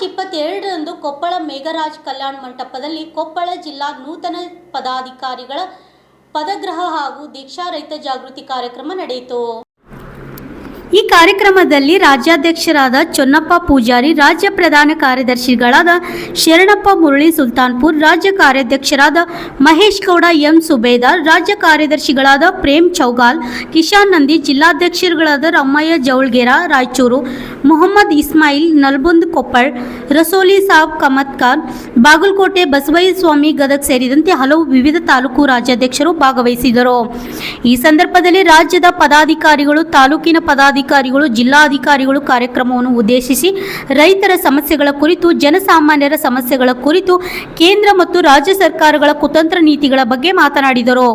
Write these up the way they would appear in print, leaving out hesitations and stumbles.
22ರಂದು ಕೊಪ್ಪಳ ಮೇಘರಾಜ್ ಕಲ್ಯಾಣ ಮಂಟಪದಲ್ಲಿ ಕೊಪ್ಪಳ ಜಿಲ್ಲಾ ನೂತನ ಪದಾಧಿಕಾರಿಗಳ ಪದಗ್ರಹ ಹಾಗೂ ದೀಕ್ಷಾ ರೈತ ಜಾಗೃತಿ ಕಾರ್ಯಕ್ರಮ ನಡೆಯಿತು. ಈ ಕಾರ್ಯಕ್ರಮದಲ್ಲಿ ರಾಜ್ಯಾಧ್ಯಕ್ಷರಾದ ಚೊನ್ನಪ್ಪ ಪೂಜಾರಿ, ರಾಜ್ಯ ಪ್ರಧಾನ ಕಾರ್ಯದರ್ಶಿಗಳಾದ ಶರಣಪ್ಪ ಮುರಳಿ ಸುಲ್ತಾನ್ಪುರ್, ರಾಜ್ಯ ಕಾರ್ಯಾಧ್ಯಕ್ಷರಾದ ಮಹೇಶ್ ಗೌಡ ಎಂ ಸುಬೇದಾರ್, ರಾಜ್ಯ ಕಾರ್ಯದರ್ಶಿಗಳಾದ ಪ್ರೇಮ್ ಚೌಗಾಲ್, ಕಿಶಾನ್ ನಂದಿ, ಜಿಲ್ಲಾಧ್ಯಕ್ಷರುಗಳಾದ ರಮ್ಮಯ್ಯ ಜವಳ್ಗೇರ ರಾಯಚೂರು, ಮೊಹಮ್ಮದ್ ಇಸ್ಮಾಯಿಲ್ ನಲ್ಬುಂದ್ ಕೊಪ್ಪಳ್, ರಸೋಲಿ ಸಾಬ್ ಕಮತ್ಕಾರ್ ಬಾಗಲಕೋಟೆ, ಬಸವಯ್ಯ ಸ್ವಾಮಿ ಗದಗ್ ಸೇರಿದಂತೆ ಹಲವು ವಿವಿಧ ತಾಲೂಕು ರಾಜ್ಯಾಧ್ಯಕ್ಷರು ಭಾಗವಹಿಸಿದರು. ಈ ಸಂದರ್ಭದಲ್ಲಿ ರಾಜ್ಯದ ಪದಾಧಿಕಾರಿಗಳು, ತಾಲೂಕಿನ ಪದಾಧಿಕಾರಿಗಳು, ಜಿಲ್ಲಾಧಿಕಾರಿಗಳು ಕಾರ್ಯಕ್ರಮವನ್ನು ಉದ್ದೇಶಿಸಿ ರೈತರ ಸಮಸ್ಯೆಗಳ ಕುರಿತು, ಜನಸಾಮಾನ್ಯರ ಸಮಸ್ಯೆಗಳ ಕುರಿತು, ಕೇಂದ್ರ ಮತ್ತು ರಾಜ್ಯ ಸರ್ಕಾರಗಳ ಕುತಂತ್ರ ನೀತಿಗಳ ಬಗ್ಗೆ ಮಾತನಾಡಿದರು.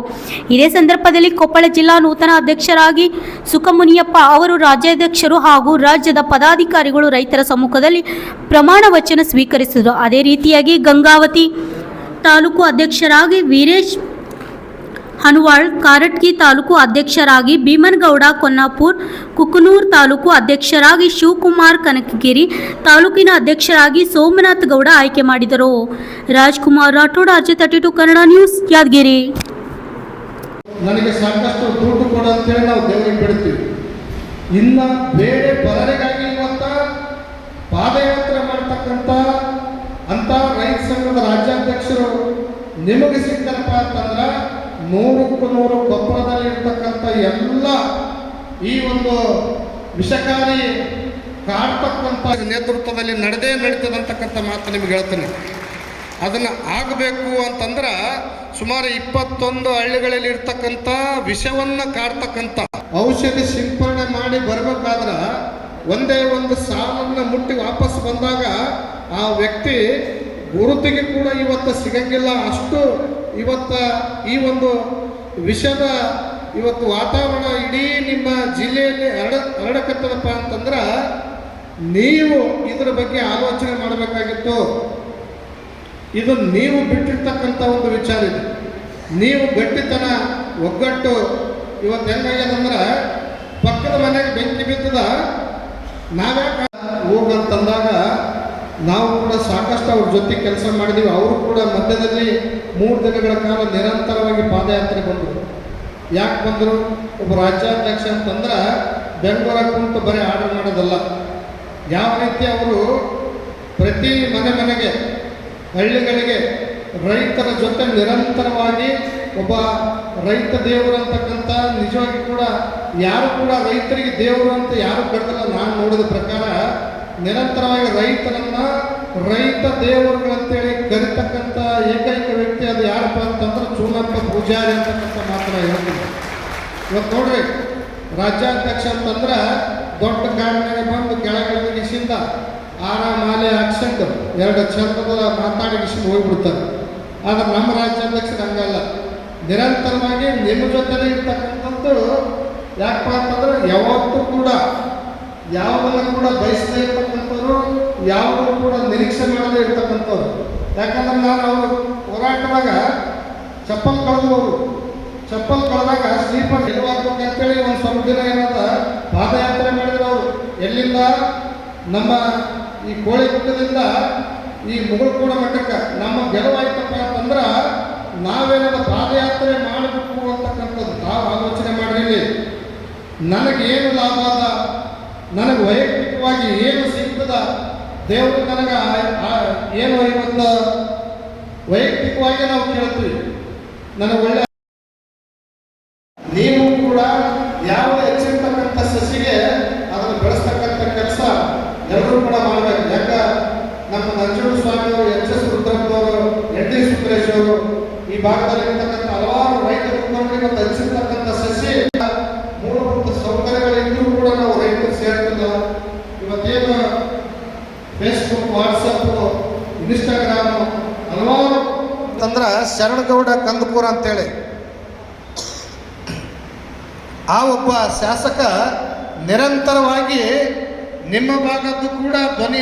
ಇದೇ ಸಂದರ್ಭದಲ್ಲಿ ಕೊಪ್ಪಳ ಜಿಲ್ಲಾ ನೂತನ ಅಧ್ಯಕ್ಷರಾಗಿ ಸುಖಮುನಿಯಪ್ಪ ಅವರು, ರಾಜ್ಯಾಧ್ಯಕ್ಷರು ಹಾಗೂ ರಾಜ್ಯದ ಪದಾಧಿಕಾರಿಗಳು ರೈತರ ಸಮ್ಮುಖದಲ್ಲಿ ಪ್ರಮಾಣ ವಚನ ಸ್ವೀಕರಿಸಿದರು. ಅದೇ ರೀತಿಯಾಗಿ ಗಂಗಾವತಿ ತಾಲೂಕು ಅಧ್ಯಕ್ಷರಾಗಿ ವೀರೇಶ್ ಹನುವಾಳ್, ಕಾರಟಗಿ ತಾಲೂಕು ಅಧ್ಯಕ್ಷರಾಗಿ ಭೀಮನಗೌಡ ಕೊನ್ನಾಪುರ್, ಕುಕನೂರ್ ತಾಲೂಕು ಅಧ್ಯಕ್ಷರಾಗಿ ಶಿವಕುಮಾರ್ ಕನಕಗಿರಿ, ತಾಲೂಕಿನ ಅಧ್ಯಕ್ಷರಾಗಿ ಸೋಮನಾಥ್ ಗೌಡ ಆಯ್ಕೆ ಮಾಡಿದರು. Rajkumar Rathod, RJ32 Kannada news, Yadgiri. ನನಗೆ ಸಾಕಷ್ಟು ದುಡ್ಡು ಕೊಡ ಅಂತೇಳಿ ನಾವು ದೇವರಿಗೆ ಬಿಡ್ತೀವಿ. ಇನ್ನು ಬೇರೆ ಬರರಿಗಾಗಿ ಇವತ್ತ ಪಾದಯಾತ್ರೆ ಮಾಡ್ತಕ್ಕಂಥ ಅಂತ ರೈತ ಸಂಘದ ರಾಜ್ಯಾಧ್ಯಕ್ಷರು ನಿಮಗೆ ಸಿಗ್ತಾರಪ್ಪ ಅಂತಂದ್ರೆ 100ಕ್ಕೂ 100 ಕೊಪ್ಪಳದಲ್ಲಿ ಇರ್ತಕ್ಕಂಥ ಎಲ್ಲ ಈ ಒಂದು ವಿಷಕಾರಿ ಕಾಡ್ತಕ್ಕಂಥ ನೇತೃತ್ವದಲ್ಲಿ ನಡೀತದಂತಕ್ಕಂಥ ಮಾತು ನಿಮ್ಗೆ ಹೇಳ್ತೀನಿ. ಅದನ್ನು ಆಗಬೇಕು ಅಂತಂದ್ರೆ ಸುಮಾರು 21 ಹಳ್ಳಿಗಳಲ್ಲಿ ಇರ್ತಕ್ಕಂಥ ವಿಷವನ್ನು ಕಾಡ್ತಕ್ಕಂಥ ಔಷಧಿ ಸಿಂಪರಣೆ ಮಾಡಿ ಬರಬೇಕಾದ್ರೆ ಒಂದೇ ಒಂದು ಸಾಲನ್ನು ಮುಟ್ಟಿ ವಾಪಸ್ ಬಂದಾಗ ಆ ವ್ಯಕ್ತಿ ಗುರುತಿಗೆ ಕೂಡ ಇವತ್ತು ಸಿಗಂಗಿಲ್ಲ. ಅಷ್ಟು ಇವತ್ತ ಈ ಒಂದು ವಿಷದ ಇವತ್ತು ವಾತಾವರಣ ಇಡೀ ನಿಮ್ಮ ಜಿಲ್ಲೆಯಲ್ಲಿ ಹರಡಕತ್ತದಪ್ಪ ಅಂತಂದ್ರೆ ನೀವು ಇದರ ಬಗ್ಗೆ ಆಲೋಚನೆ ಮಾಡಬೇಕಾಗಿತ್ತು. ಇದು ನೀವು ಬಿಟ್ಟಿರ್ತಕ್ಕಂಥ ಒಂದು ವಿಚಾರ. ಇದು ನೀವು ಗಟ್ಟಿತನ ಒಗ್ಗಟ್ಟು ಇವತ್ತು ಹೆಂಗಾಗ್ಯದಂದ್ರೆ ಪಕ್ಕದ ಮನೆಗೆ ಬೆಂಕಿ ಬಿದ್ದದ ನಾವ್ಯಾಕೆ ಹೋಗಂತಂದಾಗ ನಾವು ಕೂಡ ಸಾಕಷ್ಟು ಅವ್ರ ಜೊತೆ ಕೆಲಸ ಮಾಡಿದ್ದೀವಿ. ಅವರು ಕೂಡ ಮಧ್ಯದಲ್ಲಿ 3 ದಿನಗಳ ಕಾಲ ನಿರಂತರವಾಗಿ ಪಾದಯಾತ್ರೆ ಬಂದರು. ಯಾಕೆ ಬಂದರು? ಒಬ್ಬ ರಾಜ್ಯಾಧ್ಯಕ್ಷ ಅಂತಂದ್ರೆ ಬೆಂಗಳೂರಾಗ ಕುಂತು ಬರೀ ಆರ್ಡರ್ ಮಾಡೋದಲ್ಲ. ಯಾವ ರೀತಿ ಅವರು ಪ್ರತಿ ಮನೆಗೆ ಹಳ್ಳಿಗಳಿಗೆ ರೈತರ ಜೊತೆ ನಿರಂತರವಾಗಿ ಒಬ್ಬ ರೈತ ದೇವರು ಅಂತಕ್ಕಂಥ ನಿಜವಾಗಿ ಕೂಡ ಯಾರು ಕೂಡ ರೈತರಿಗೆ ದೇವರು ಅಂತ ಯಾರು ಕರೆದಲ್ಲ. ನಾನು ನೋಡಿದ ಪ್ರಕಾರ ನಿರಂತರವಾಗಿ ರೈತರನ್ನ ರೈತ ದೇವರುಗಳಂತೇಳಿ ಕರಿತಕ್ಕಂಥ ಏಕೈಕ ವ್ಯಕ್ತಿ ಅದು ಯಾರಪ್ಪ ಅಂತಂದ್ರೆ ಚೊನ್ನಪ್ಪ ಪೂಜಾರಿ ಅಂತಕ್ಕಂಥ ಮಾತ್ರ ಹೇಳ್ತೀನಿ. ಇವತ್ತು ನೋಡ್ರಿ, ರಾಜ್ಯಾಧ್ಯಕ್ಷ ಅಂತಂದ್ರೆ ದೊಡ್ಡ ಗಾಡಿನಾಗ ಬಂದು ಕೆಳಗಿಳಿಸಿಂದ ಮಾಲೆ ಹಾಕ್ಸಂಡು 2 ಚಂದದ ಮಾತಾಡಿಸಿಂದ ಹೋಗ್ಬಿಡ್ತಾರೆ. ಆದರೆ ನಮ್ಮ ರಾಜ್ಯಾಧ್ಯಕ್ಷರು ಹಂಗಲ್ಲ. ನಿರಂತರವಾಗಿ ನಿಮ್ಮ ಜೊತೆನೇ ಇರ್ತಕ್ಕಂಥದ್ದು. ಯಾಕಪ್ಪ ಅಂತಂದ್ರೆ ಯಾವತ್ತೂ ಕೂಡ ಯಾವುದನ್ನು ಕೂಡ ಬಯಸದೇ ಇರ್ತಕ್ಕಂಥವ್ರು, ಯಾವುದನ್ನು ಕೂಡ ನಿರೀಕ್ಷೆ ಮಾಡದೇ ಇರ್ತಕ್ಕಂಥವ್ರು. ಯಾಕಂದ್ರೆ ನಾನು ಅವರು ಹೋರಾಟದಾಗ ಚಪ್ಪಲ್ ಕಳೆದಾಗ ಸ್ಲೀಪರ್ ಇಡಬೇಕಂತೇಳಿ ಒಂದು ಸ್ವಲ್ಪ ದಿನ ಏನಾದ ಪಾದಯಾತ್ರೆ ಮಾಡಿದ್ರು ಅವರು. ಎಲ್ಲಿಂದ? ನಮ್ಮ ಈ ಕೋಳಿಗುಡ್ಡದಿಂದ ಈ ಮುಗುಳ್ಕೋಣ ಮಠಕ್ಕೆ ನಮ್ಮ ಗೆಲುವಾಯ್ತಪ್ಪ ಅಂತಂದ್ರೆ ನಾವೇನಾದ ಪಾದಯಾತ್ರೆ ಮಾಡಬೇಕು ಅಂತಕ್ಕಂಥದ್ದು ನಾವು ಆಲೋಚನೆ ಮಾಡಿರಲಿ. ನನಗೇನು ಲಾಭ ಅದ, ನನಗೆ ವೈಯಕ್ತಿಕವಾಗಿ ಏನು ಸಿಗ್ತದ, ದೇವರು ನನಗೆ ಏನು ಇವತ್ತು ವೈಯಕ್ತಿಕವಾಗಿ ನಾವು ಕೇಳ್ತೀವಿ. ನನಗೆ ಒಳ್ಳೆ ನೀವು ಕೂಡ ಯಾವುದೇ ಹೆಚ್ಚಿರ್ತಕ್ಕಂಥ ಸಸಿಗೆ ಅದನ್ನು ಬೆಳೆಸ್ತಕ್ಕಂಥ ಕೆಲಸ ಎಲ್ಲರೂ ಕೂಡ ಮಾಡಬೇಕು. ಯಾಕ ನಮ್ಮ ನಂಜುಂಡ ಸ್ವಾಮಿಯವರು, HS ರುದ್ರಪ್ಪನವರು, ND ಸುಂದರೇಶ್ ಅವರು, ಈ ಭಾಗದಲ್ಲಿ ಇರ್ತಕ್ಕಂಥ ಹಲವಾರು ರೈತರು ಇವತ್ತು ಹಚ್ಚಿರ್ತಕ್ಕಂಥ ಸಸಿ ಮೂಲಭೂತ ಸೌಕರ್ಯಗಳಿದ್ರೂ ಕೂಡ ನಾವು ರೈತರು ಸೇರ್ತಿಲ್ಲ. ಇವತ್ತೇನು ಫೇಸ್ಬುಕ್, ವಾಟ್ಸಪ್, ಇನ್ಸ್ಟಾಗ್ರಾಮ್ ಹಲವಾರು ಅಂತಂದ್ರೆ ಶರಣಗೌಡ ಕಂದಪುರ ಅಂತೇಳಿ ಆ ಒಬ್ಬ ಶಾಸಕ ನಿರಂತರವಾಗಿ ನಿಮ್ಮ ಭಾಗದ್ದು ಕೂಡ ಧ್ವನಿ